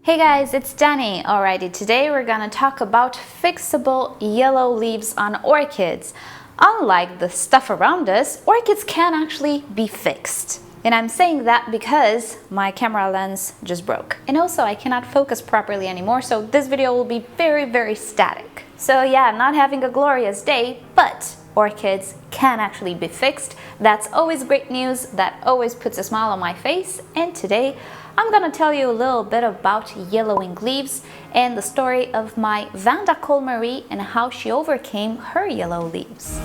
Hey guys, it's Danny. Alrighty, today we're gonna talk about fixable yellow leaves on orchids. Unlike the stuff around us, orchids can actually be fixed. And I'm saying that because my camera lens just broke. And also I cannot focus properly anymore, so this video will be very static. So yeah, not having a glorious day, but orchids can actually be fixed. That's always great news, that always puts a smile on my face. And today I'm gonna tell you a little bit about yellowing leaves and the story of my Vanda Colmarie and how she overcame her yellow leaves.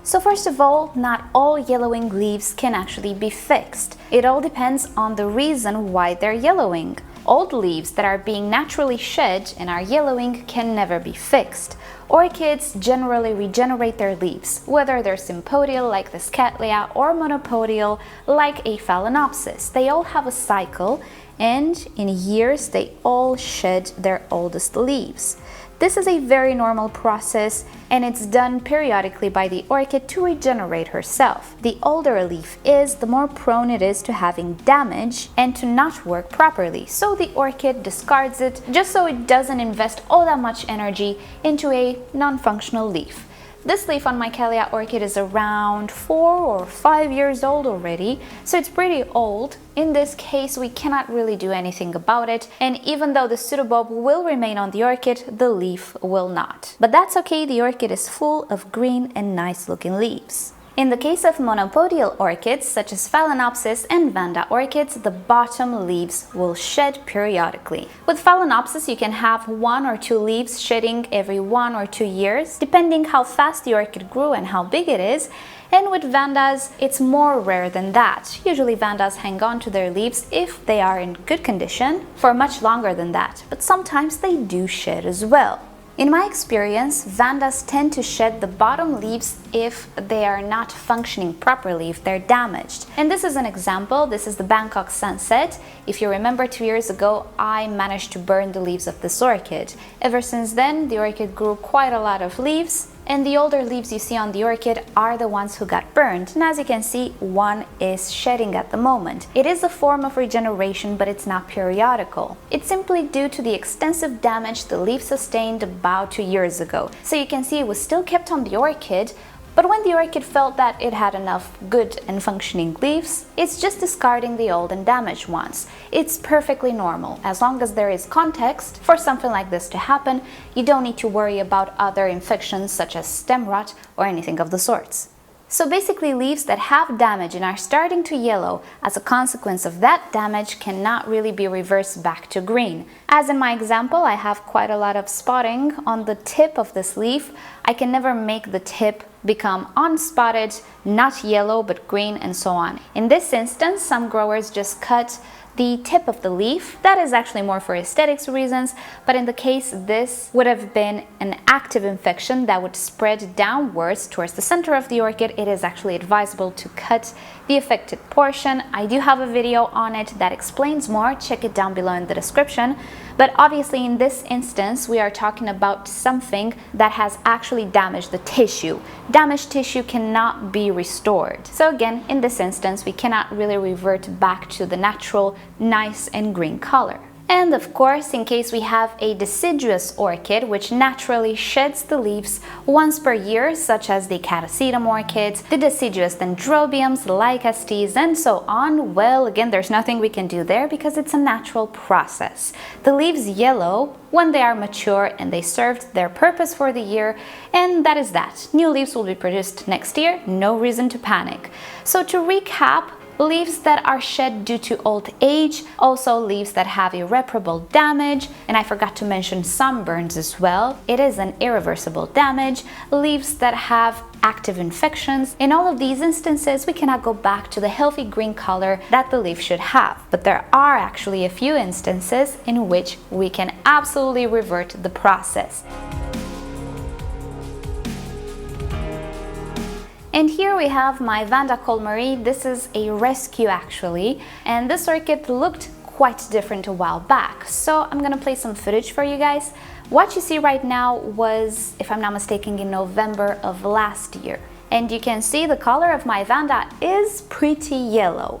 So first of all, not all yellowing leaves can actually be fixed. It all depends on the reason why they're yellowing. Old leaves that are being naturally shed and are yellowing can never be fixed. Orchids generally regenerate their leaves, whether they're sympodial like the Cattleya or monopodial like a Phalaenopsis. They all have a cycle, and in years they all shed their oldest leaves. This is a very normal process, and it's done periodically by the orchid to regenerate herself. The older a leaf is, the more prone it is to having damage and to not work properly. So the orchid discards it just so it doesn't invest all that much energy into a non-functional leaf. This leaf on my Cattleya orchid is around 4 or 5 years old already, so it's pretty old. In this case, we cannot really do anything about it, and even though the pseudobulb will remain on the orchid, the leaf will not. But that's okay, the orchid is full of green and nice looking leaves. In the case of monopodial orchids, such as Phalaenopsis and Vanda orchids, the bottom leaves will shed periodically. With Phalaenopsis, you can have 1 or 2 leaves shedding every 1 or 2 years, depending how fast the orchid grew and how big it is. And with Vandas, it's more rare than that. Usually Vandas hang on to their leaves, if they are in good condition, for much longer than that, but sometimes they do shed as well. In my experience, Vandas tend to shed the bottom leaves if they are not functioning properly, if they're damaged. And this is an example. This is the Bangkok sunset. If you remember 2 years ago, I managed to burn the leaves of this orchid. Ever since then, the orchid grew quite a lot of leaves, and the older leaves you see on the orchid are the ones who got burned. And as you can see, one is shedding at the moment. It is a form of regeneration, but it's not periodical. It's simply due to the extensive damage the leaf sustained about 2 years ago. So you can see it was still kept on the orchid, but when the orchid felt that it had enough good and functioning leaves, it's just discarding the old and damaged ones. It's perfectly normal. As long as there is context for something like this to happen, you don't need to worry about other infections such as stem rot or anything of the sorts. So basically, leaves that have damage and are starting to yellow as a consequence of that damage cannot really be reversed back to green. As in my example, I have quite a lot of spotting on the tip of this leaf. I can never make the tip become unspotted, not yellow but green, and so on. In this instance, some growers just cut the tip of the leaf. That is actually more for aesthetics reasons, but in the case this would have been an active infection that would spread downwards towards the center of the orchid, it is actually advisable to cut the affected portion. I do have a video on it that explains more, check it down below in the description. But obviously in this instance we are talking about something that has actually damaged the tissue. Damaged tissue cannot be restored. So again, in this instance we cannot really revert back to the natural nice and green color. And of course, in case we have a deciduous orchid which naturally sheds the leaves once per year, such as the Catasetum orchids, the deciduous dendrobiums, lycastes, and so on, well, again, there's nothing we can do there because it's a natural process. The leaves yellow when they are mature and they served their purpose for the year, and that is that. New leaves will be produced next year, no reason to panic. So to recap, leaves that are shed due to old age, also leaves that have irreparable damage, and I forgot to mention sunburns as well. It is an irreversible damage. Leaves that have active infections. In all of these instances, we cannot go back to the healthy green color that the leaf should have. But there are actually a few instances in which we can absolutely revert the process. And here we have my Vanda Colmarie. This is a rescue actually, and this orchid looked quite different a while back. So I'm gonna play some footage for you guys. What you see right now was, if I'm not mistaken, in November of last year. And you can see the color of my Vanda is pretty yellow.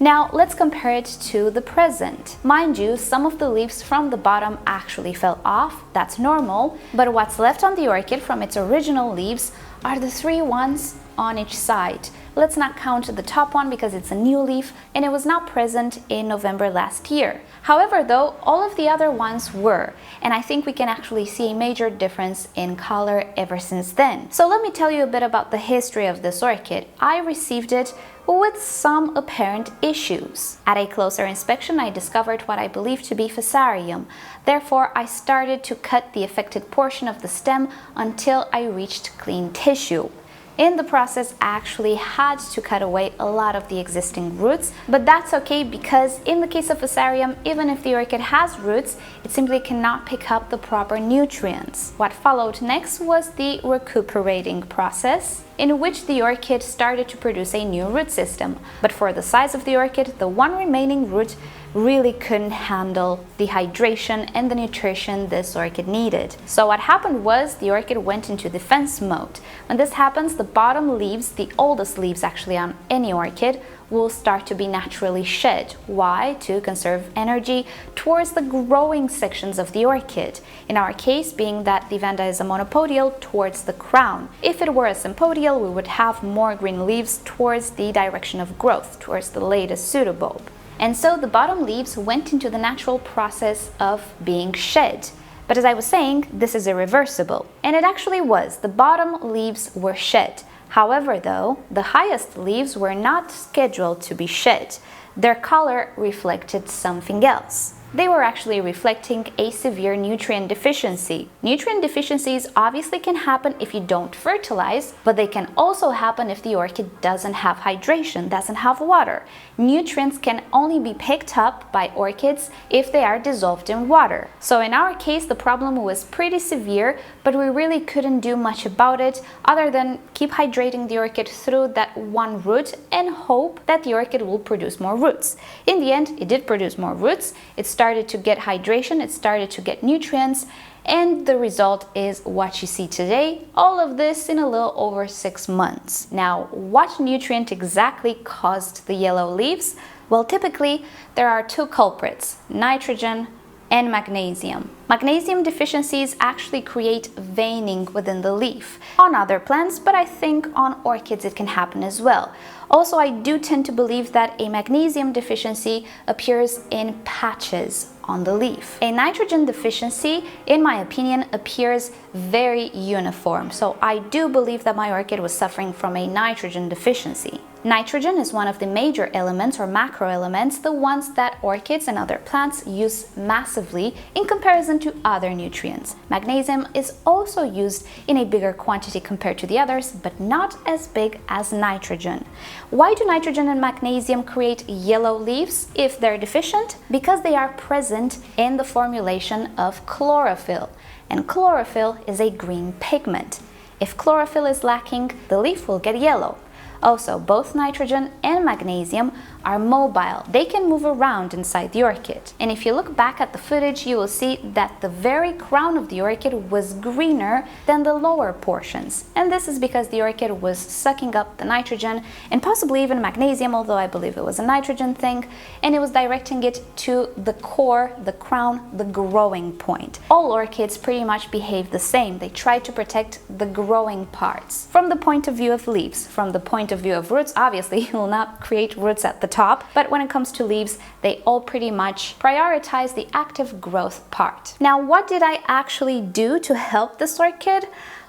Now let's compare it to the present. Mind you, some of the leaves from the bottom actually fell off, that's normal, but what's left on the orchid from its original leaves are the 3 ones on each side. Let's not count the top one because it's a new leaf and it was not present in November last year. However though, all of the other ones were, and I think we can actually see a major difference in color ever since then. So let me tell you a bit about the history of this orchid. I received it with some apparent issues. At a closer inspection, I discovered what I believe to be Fusarium. Therefore, I started to cut the affected portion of the stem until I reached clean tissue. In the process, I actually had to cut away a lot of the existing roots, but that's okay because in the case of Fusarium, even if the orchid has roots, it simply cannot pick up the proper nutrients. What followed next was the recuperating process, in which the orchid started to produce a new root system. But for the size of the orchid, the one remaining root really couldn't handle the hydration and the nutrition this orchid needed. So what happened was the orchid went into defense mode. When this happens, the bottom leaves, the oldest leaves actually on any orchid, will start to be naturally shed. Why? To conserve energy towards the growing sections of the orchid. In our case, being that the Vanda is a monopodial, towards the crown. If it were a sympodial, we would have more green leaves towards the direction of growth, towards the latest pseudobulb. And so the bottom leaves went into the natural process of being shed. But as I was saying, this is irreversible. And it actually was. The bottom leaves were shed. However, though, the highest leaves were not scheduled to be shed. Their color reflected something else. They were actually reflecting a severe nutrient deficiency. Nutrient deficiencies obviously can happen if you don't fertilize, but they can also happen if the orchid doesn't have hydration, doesn't have water. Nutrients can only be picked up by orchids if they are dissolved in water. So in our case, the problem was pretty severe, but we really couldn't do much about it other than keep hydrating the orchid through that one root and hope that the orchid will produce more roots. In the end, it did produce more roots. It started to get hydration, it started to get nutrients, and the result is what you see today. All of this in a little over 6 months. Now, what nutrient exactly caused the yellow leaves? Well, typically there are 2 culprits, nitrogen and magnesium. Magnesium deficiencies actually create veining within the leaf. On other plants, but I think on orchids it can happen as well. Also, I do tend to believe that a magnesium deficiency appears in patches on the leaf. A nitrogen deficiency, in my opinion, appears very uniform. So I do believe that my orchid was suffering from a nitrogen deficiency. Nitrogen is one of the major elements or macro elements, the ones that orchids and other plants use massively in comparison to other nutrients. Magnesium is also used in a bigger quantity compared to the others, but not as big as nitrogen. Why do nitrogen and magnesium create yellow leaves if they're deficient? Because they are present in the formulation of chlorophyll, and chlorophyll is a green pigment. If chlorophyll is lacking, the leaf will get yellow. Also, both nitrogen and magnesium are mobile. They can move around inside the orchid. And if you look back at the footage, you will see that the very crown of the orchid was greener than the lower portions. And this is because the orchid was sucking up the nitrogen and possibly even magnesium, although I believe it was a nitrogen thing, and it was directing it to the core, the crown, the growing point. All orchids pretty much behave the same. They try to protect the growing parts. From the point of view of leaves, from the point of view of roots, obviously you will not create roots at the top, but when it comes to leaves, they all pretty much prioritize the active growth part. Now, what did I actually do to help this orchid?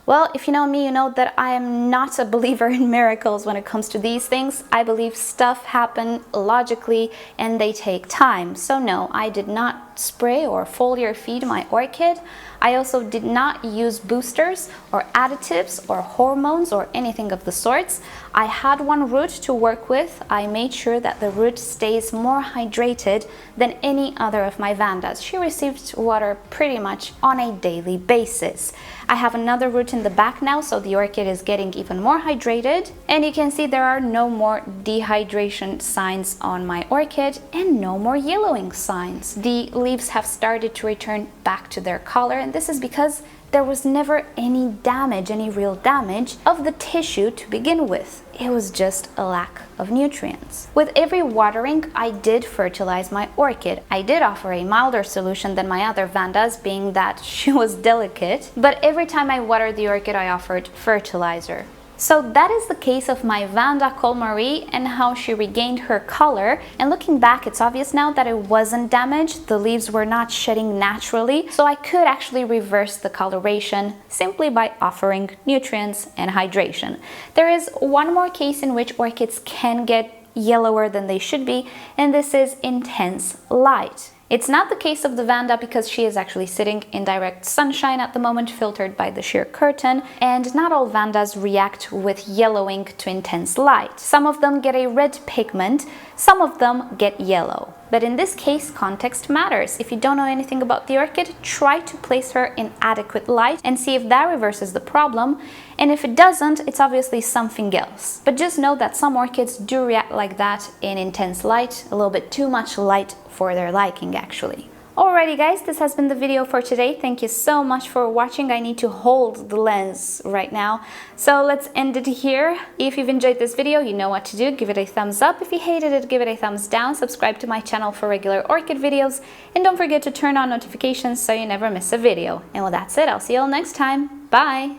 Well, if you know me, you know that I am not a believer in miracles when it comes to these things. I believe stuff happen logically and they take time. So no, I did not spray or foliar feed my orchid. I also did not use boosters or additives or hormones or anything of the sorts. I had one root to work with. I made sure that the root stays more hydrated than any other of my Vandas. She received water pretty much on a daily basis. I have another root in the back now, so the orchid is getting even more hydrated. And you can see there are no more dehydration signs on my orchid and no more yellowing signs. The leaves have started to return back to their color, and this is because there was never any damage, any real damage of the tissue to begin with. It was just a lack of nutrients. With every watering, I did fertilize my orchid. I did offer a milder solution than my other Vandas, being that she was delicate, but every time I watered the orchid, I offered fertilizer. So that is the case of my Vanda Colmarie and how she regained her color. And looking back, it's obvious now that it wasn't damaged. The leaves were not shedding naturally, so I could actually reverse the coloration simply by offering nutrients and hydration. There is one more case in which orchids can get yellower than they should be, and this is intense light. It's not the case of the Vanda because she is actually sitting in direct sunshine at the moment, filtered by the sheer curtain, and not all Vandas react with yellowing to intense light. Some of them get a red pigment, some of them get yellow. But in this case, context matters. If you don't know anything about the orchid, try to place her in adequate light and see if that reverses the problem. And if it doesn't, it's obviously something else. But just know that some orchids do react like that in intense light, a little bit too much light for their liking actually. Alrighty guys, this has been the video for today. Thank you so much for watching. I need to hold the lens right now. So let's end it here. If you've enjoyed this video, you know what to do. Give it a thumbs up. If you hated it, give it a thumbs down. Subscribe to my channel for regular orchid videos. And don't forget to turn on notifications so you never miss a video. And well, that's it. I'll see you all next time. Bye.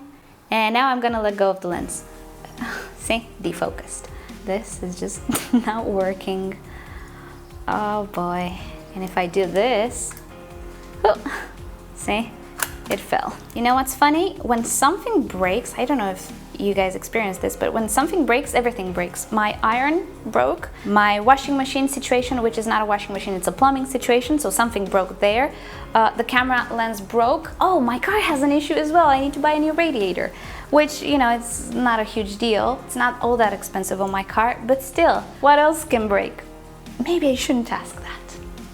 And now I'm gonna let go of the lens. See? Defocused. This is just not working. Oh boy. And if I do this, oh, see, it fell. You know what's funny? When something breaks, I don't know if you guys experience this, but when something breaks, everything breaks. My iron broke, my washing machine situation, which is not a washing machine, it's a plumbing situation, so something broke there. The camera lens broke. Oh, my car has an issue as well. I need to buy a new radiator, which, you know, it's not a huge deal. It's not all that expensive on my car, but still, what else can break? Maybe I shouldn't ask that.